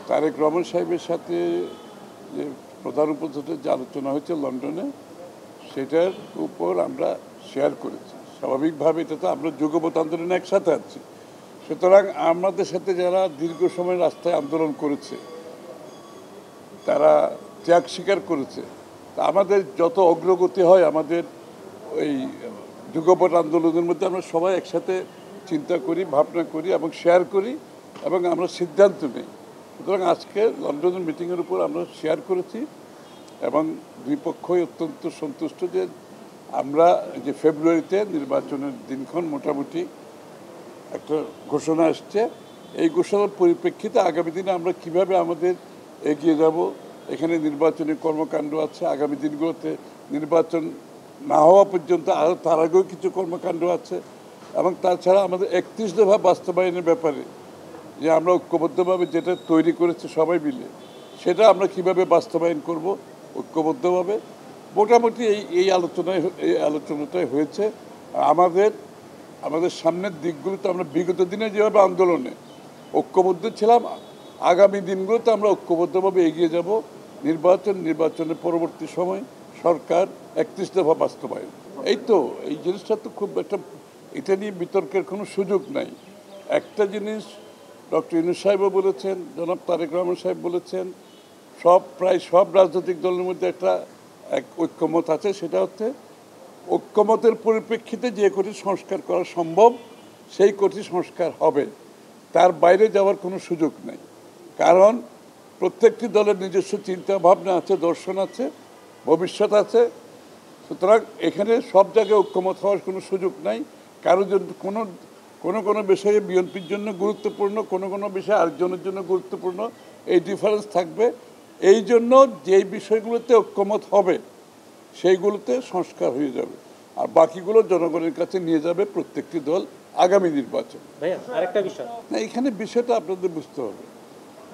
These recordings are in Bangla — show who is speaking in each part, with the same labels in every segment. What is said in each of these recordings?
Speaker 1: তারেক রহমান সাহেবের সাথে যে প্রধান উপদেষ্টার যে আলোচনা হয়েছে লন্ডনে, সেটার উপর আমরা শেয়ার করেছি। স্বাভাবিকভাবে এটা তো আমরা যুগপৎ আন্দোলনে একসাথে আছি, সুতরাং আমাদের সাথে যারা দীর্ঘ সময় রাস্তায় আন্দোলন করেছে, তারা ত্যাগ স্বীকার করেছে, তা আমাদের যত অগ্রগতি হয় আমাদের ওই যুগপৎ আন্দোলনের মধ্যে আমরা সবাই একসাথে চিন্তা করি, ভাবনা করি এবং শেয়ার করি এবং আমরা সিদ্ধান্ত নিই। সুতরাং আজকে লন্ডনের মিটিংয়ের উপর আমরা শেয়ার করেছি এবং দুই পক্ষই অত্যন্ত সন্তুষ্ট যে আমরা যে ফেব্রুয়ারিতে নির্বাচনের দিনক্ষণ মোটামুটি একটা ঘোষণা আসছে। এই ঘোষণার পরিপ্রেক্ষিতে আগামী দিনে আমরা কিভাবে আমাদের এগিয়ে যাব, এখানে নির্বাচনী কর্মকাণ্ড আছে, আগামী দিনগুলোতে নির্বাচন না হওয়া পর্যন্ত আরও তার আগেও কিছু কর্মকাণ্ড আছে এবং তাছাড়া আমাদের 31 দফা বাস্তবায়নের ব্যাপারে যে আমরা ঐক্যবদ্ধভাবে যেটা তৈরি করেছি সবাই মিলে, সেটা আমরা কিভাবে বাস্তবায়ন করব ঐক্যবদ্ধভাবে, মোটামুটি এই আলোচনাটাই হয়েছে। আমাদের সামনের দিকগুলোতে আমরা বিগত দিনে যেভাবে আন্দোলনে ঐক্যবদ্ধ ছিলাম, আগামী দিনগুলোতে আমরা ঐক্যবদ্ধভাবে এগিয়ে যাব। নির্বাচনের পরবর্তী সময় সরকার 31 দফা বাস্তবায়ন, এই তো এই জিনিসটা তো খুব একটা, এটা নিয়ে বিতর্কের কোনো সুযোগ নাই। একটা জিনিস ডক্টর ইউনূস সাহেবও বলেছেন, জনাব তারেক রহমান সাহেব বলেছেন, প্রায় সব রাজনৈতিক দলের মধ্যে এক ঐক্যমত আছে, সেটা হচ্ছে ঐক্যমতের পরিপ্রেক্ষিতে যে কটি সংস্কার করা সম্ভব সেই কটি সংস্কার হবে, তার বাইরে যাওয়ার কোনো সুযোগ নেই। কারণ প্রত্যেকটি দলের নিজস্ব চিন্তা ভাবনা আছে, দর্শন আছে, ভবিষ্যৎ আছে। সুতরাং এখানে সব জায়গায় ঐক্যমত হওয়ার কোনো সুযোগ নাই। কারোর জন্য কোনো বিষয়ে বিএনপির জন্য গুরুত্বপূর্ণ, কোনো বিষয়ে আরেকজনের জন্য গুরুত্বপূর্ণ, এই ডিফারেন্স থাকবে। এই জন্য যেই বিষয়গুলোতে ঐক্যমত হবে সেইগুলোতে সংস্কার হয়ে যাবে, আর বাকিগুলো জনগণের কাছে নিয়ে যাবে প্রত্যেকটি দল আগামী নির্বাচন।
Speaker 2: আরেকটা বিষয়
Speaker 1: না, এখানে বিষয়টা আপনাদের বুঝতে হবে।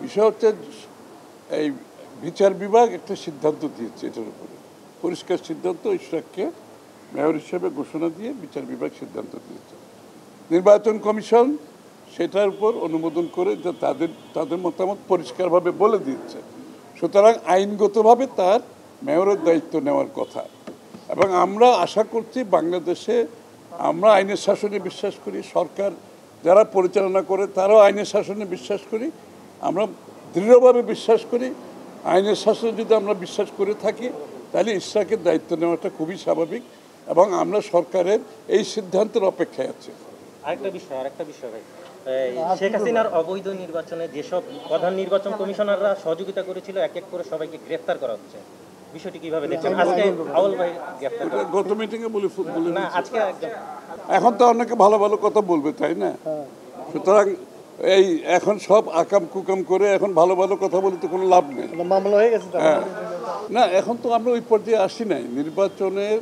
Speaker 1: বিষয় হচ্ছে এই বিচার বিভাগ একটা সিদ্ধান্ত দিয়েছে, এটার উপরে পরিষ্কার সিদ্ধান্ত, ইশরাককে মেয়র হিসেবে ঘোষণা দিয়ে বিচার বিভাগ সিদ্ধান্ত দিয়েছে। নির্বাচন কমিশন সেটার উপর অনুমোদন করে যে তাদের মতামত পরিষ্কারভাবে বলে দিচ্ছে। সুতরাং আইনগতভাবে তার মেয়রের দায়িত্ব নেওয়ার কথা। এবং আমরা আশা করছি বাংলাদেশে আমরা আইনের শাসনে বিশ্বাস করি, সরকার যারা পরিচালনা করে তারাও আইনের শাসনে বিশ্বাস করি, আমরা দৃঢ়ভাবে বিশ্বাস করি। আইনের শাসনে যদি আমরা বিশ্বাস করে থাকি তাহলে ইশরাকের দায়িত্ব নেওয়াটা খুবই স্বাভাবিক এবং আমরা সরকারের এই সিদ্ধান্তের অপেক্ষায় আছি।
Speaker 2: আরেকটা বিষয় ভাই, শেখ হাসিনার অবৈধ নির্বাচনে যেসব প্রধান নির্বাচন কমিশনাররা সহযোগিতা করেছিল এক এক করে সবাইকে গ্রেফতার করা হচ্ছে, বিষয়টি কিভাবে দেখছেন? আজকে আউয়াল ভাই গ্রেফতার,
Speaker 1: গত মিটিংয়ে বলে
Speaker 2: না আজকে
Speaker 1: এখন তো অনেকে ভালো ভালো কথা বলবে, তাই না? সুতরাং এখন সব আকাম কুকাম করে এখন ভালো ভালো কথা বলে তো কোনো লাভ নেই,
Speaker 3: মামলা হয়ে গেছে।
Speaker 1: না, এখন তো আমরা ওই পর্যায়ে আসি নাই। নির্বাচনের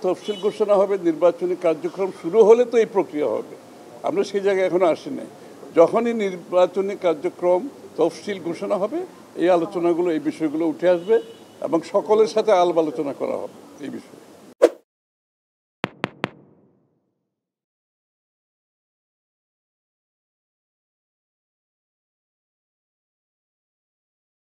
Speaker 1: তফসিল ঘোষণা হবে, নির্বাচনী কার্যক্রম শুরু হলে তো এই প্রক্রিয়া হবে। আমরা সেই জায়গায় এখনো আসি নাই। যখনই নির্বাচনী কার্যক্রম তফসিল ঘোষণা হবে এই আলোচনাগুলো, এই বিষয়গুলো উঠে আসবে এবং সকলের সাথে আলাপ আলোচনা করা হবে এই বিষয়ে।